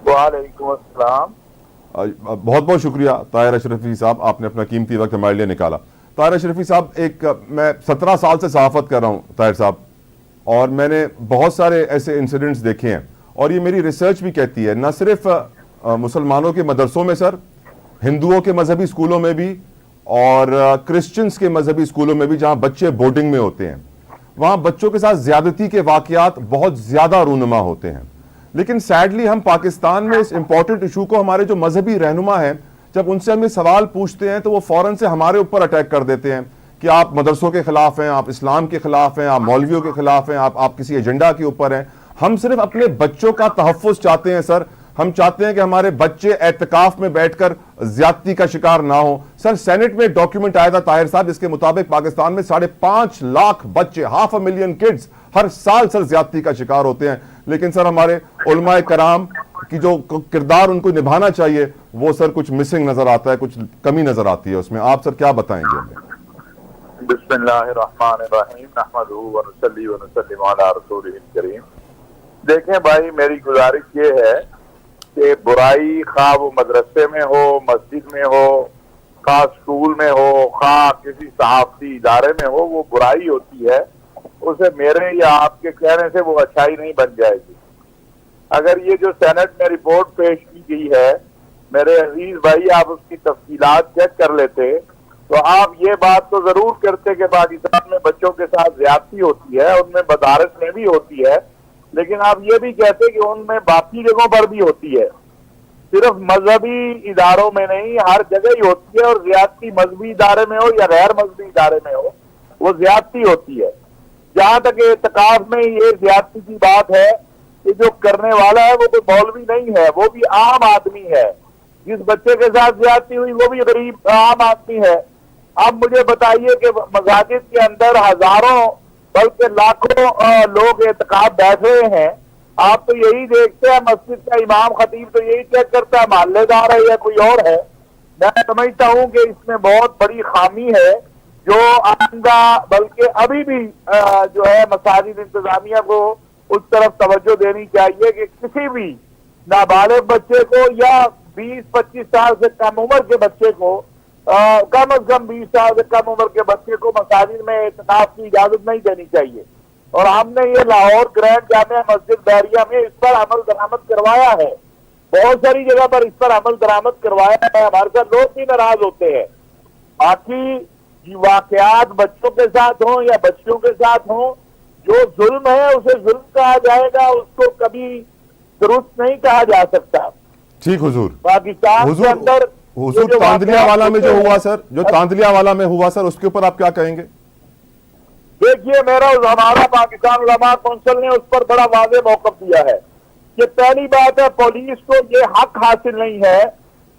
वालेकुम अस्सलाम। बहुत बहुत शुक्रिया ताहिर अशरफी साहब, आपने अपना कीमती वक्त हमारे लिए निकाला। ताहिर अशरफी साहब, मैं 17 साल से सहाफ़त कर रहा हूँ ताहिर साहब, और मैंने बहुत सारे ऐसे इंसिडेंट्स देखे हैं, और ये मेरी रिसर्च भी कहती है, न सिर्फ मुसलमानों के मदरसों में सर, हिंदुओं के मजहबी स्कूलों में भी और क्रिश्चियंस के मजहबी स्कूलों में भी, जहाँ बच्चे बोर्डिंग में होते हैं, वहाँ बच्चों के साथ ज्यादती के वाकयात बहुत ज्यादा रूनुमा होते हैं। लेकिन सैडली हम पाकिस्तान में इस इंपॉर्टेंट इशू को, हमारे जो मजहबी रहनुमा हैं, जब उनसे हम ये सवाल पूछते हैं तो वो फौरन से हमारे ऊपर अटैक कर देते हैं कि आप मदरसों के खिलाफ हैं, आप इस्लाम के खिलाफ हैं, आप मौलवियों के खिलाफ हैं, आप किसी एजेंडा के ऊपर हैं। हम सिर्फ अपने बच्चों का तहफ़्फ़ुज़ चाहते हैं सर। हम चाहते हैं कि हमारे बच्चे एतकाफ में बैठकर ज्यादती का शिकार ना हो। सर, सेनेट में एक डॉक्यूमेंट आया था ताहिर साहब, जिसके मुताबिक पाकिस्तान में 5.5 लाख बच्चे, 500,000 किड्स हर साल सर ज्यादती का शिकार होते हैं। लेकिन सर, हमारे उलमाए कराम की जो किरदार उनको निभाना चाहिए, वो सर कुछ मिसिंग नजर आता है, कुछ कमी नजर आती है उसमें। आप सर क्या बताएंगे हमें? बिस्मिल्लाहिर्रहमानिर्रहीम, नहमदुहु व नुसल्ली व नुसल्लिमु अला रसूलिहिल करीम। देखें भाई, मेरी गुजारिश ये है कि बुराई खा वो मदरसे में हो, मस्जिद में हो, खा स्कूल में हो, खा किसी सहाफती इदारे में हो, वो बुराई होती है। उसे मेरे या आपके कहने से वो अच्छाई नहीं बन जाएगी। अगर ये जो सेनेट में रिपोर्ट पेश की गई है, मेरे अजीज भाई, आप उसकी तफसीलात चेक कर लेते तो आप ये बात तो जरूर करते कि पाकिस्तान में बच्चों के साथ ज्यादती होती है, उनमें बदारस में भी होती है, लेकिन आप ये भी कहते कि उनमें बाकी जगहों पर भी होती है। सिर्फ मजहबी इदारों में नहीं, हर जगह ही होती है। और ज्यादती मजहबी इदारे में हो या गैर मजहबी इदारे में हो, वो ज्यादती होती है। जहां तक एतकाफ में ये ज्यादती की बात है कि जो करने वाला है वो कोई मौलवी नहीं है, वो भी आम आदमी है। जिस बच्चे के साथ ज्यादती हुई वो भी गरीब आम आदमी है। अब मुझे बताइए कि मस्जिद के अंदर हजारों बल्कि लाखों लोग एतकाफ बैठ रहे हैं। आप तो यही देखते हैं, मस्जिद का इमाम खतीब तो यही चेक करता है मोहल्लेदार है या कोई और है। मैं समझता हूं कि इसमें बहुत बड़ी खामी है, जो आइंदा बल्कि अभी भी जो है मसाजिद इंतजामिया को उस तरफ तवज्जो देनी चाहिए कि किसी भी नाबालिग बच्चे को या 20-25 साल से कम उम्र के बच्चे को, कम अज कम 20 साल से कम उम्र के बच्चे को मसाजिद में एतकाफ की इजाजत नहीं देनी चाहिए। और हमने ये लाहौर ग्रैंड जामिया मस्जिद बैरिया में इस पर अमल दरामद करवाया है। बहुत सारी जगह पर इस पर अमल दरामद करवाया है। हमारे साथ लोग भी नाराज होते हैं। बाकी वाकयात बच्चों के साथ हों या बच्चियों के साथ हों, जो जुल्म है उसे जुल्म कहा जाएगा, उसको कभी दुरुस्त नहीं कहा जा सकता। ठीक हुजूर। पाकिस्तान के अंदर हुजूर तांदलिया वाला में जो हुआ सर, जो तांदलिया वाला में हुआ सर, उसके ऊपर आप क्या कहेंगे? देखिए, हमारा पाकिस्तान उलमा कौंसिल ने उस पर बड़ा वाज़ेह मौक़िफ़ दिया है कि पहली बात है, पुलिस को ये हक हासिल नहीं है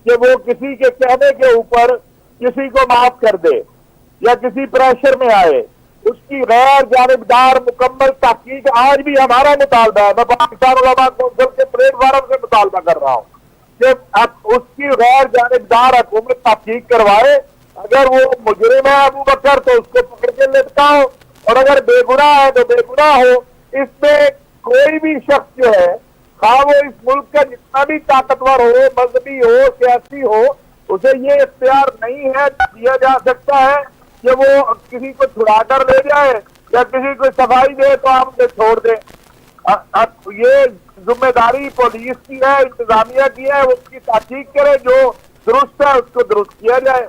कि वो किसी के कहने के ऊपर किसी को माफ कर दे या किसी प्रेशर में आए। उसकी गैर जानिबदार मुकम्मल तहकीक आज भी हमारा मुतालबा है। मैं पाकिस्तान उलमा कौंसिल के प्लेटफार्म से मुतालबा कर रहा हूँ कि अब उसकी गैर जानिबदार हुकूमत तहकीक करवाए। अगर वो मुजरिम है अबू बकर तो उसको पकड़ के लटकाओ, और अगर बेगुनाह है तो बेगुनाह हो। इसमें कोई भी शख्स जो है, हाँ वो इस मुल्क का जितना भी ताकतवर हो, मजहबी हो, सियासी हो, उसे ये इख्तियार नहीं है, दिया जा सकता है कि वो किसी को छुड़ाकर ले जाए या किसी को सफाई दे तो आप उसे छोड़ दें। ये जिम्मेदारी पुलिस की है, इंतजामिया की है, उसकी तहकीक करे, जो दुरुस्त है उसको दुरुस्त किया जाए।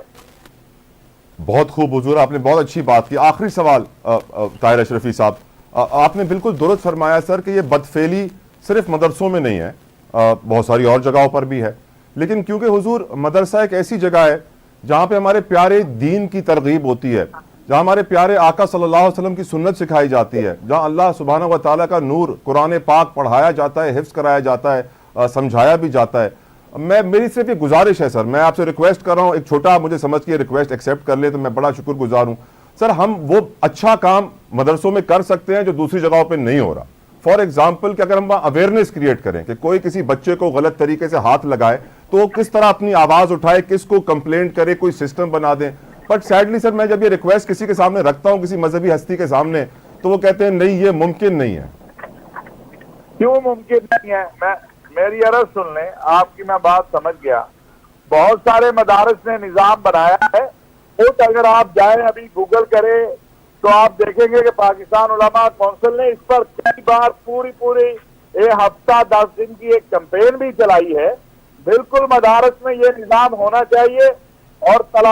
बहुत खूब हुजूर, आपने बहुत अच्छी बात की। आखिरी सवाल ताहिर अशरफी साहब, आपने बिल्कुल दुरुस्त फरमाया सर कि ये बदफेली सिर्फ मदरसों में नहीं है, बहुत सारी और जगहों पर भी है। लेकिन क्योंकि हुजूर मदरसा एक ऐसी जगह है जहाँ पे हमारे प्यारे दीन की तरगीब होती है, जहाँ हमारे प्यारे आका सल्लल्लाहु अलैहि वसल्लम की सुन्नत सिखाई जाती है, जहाँ अल्लाह सुब्हानहू व तआला का नूर कुरान पाक पढ़ाया जाता है, हिफ्ज़ कराया जाता है, समझाया भी जाता है। मेरी सिर्फ ये गुजारिश है सर, मैं आपसे रिक्वेस्ट कर रहा हूँ, एक छोटा मुझे समझ के रिक्वेस्ट एक्सेप्ट कर ले तो मैं बड़ा शुक्रगुजार हूँ सर। हम वो अच्छा काम मदरसों में कर सकते हैं जो दूसरी जगहों पे नहीं हो रहा। फॉर एग्जाम्पल कि अगर हम अवेयरनेस क्रिएट करें कि कोई किसी बच्चे को गलत तरीके से हाथ लगाए तो वो किस तरह अपनी आवाज उठाए, किसको कंप्लेंट करे, कोई सिस्टम बना दें। बट सैडली सर, मैं जब ये रिक्वेस्ट किसी के सामने रखता हूँ, किसी मजहबी हस्ती के सामने, तो वो कहते हैं नहीं, ये मुमकिन नहीं है। क्यों मुमकिन नहीं है? मेरी अर्ज सुन लें, आपकी मैं बात समझ गया। बहुत सारे मदारस ने निज़ाम बनाया है, खुद अगर आप जाएं अभी गूगल करें तो आप देखेंगे कि पाकिस्तान उलमा कौंसिल ने इस पर कई बार पूरी एक हफ्ता 10 दिन की एक कैंपेन भी चलाई है। बिल्कुल मदारस में ये निज़ाम होना चाहिए और तला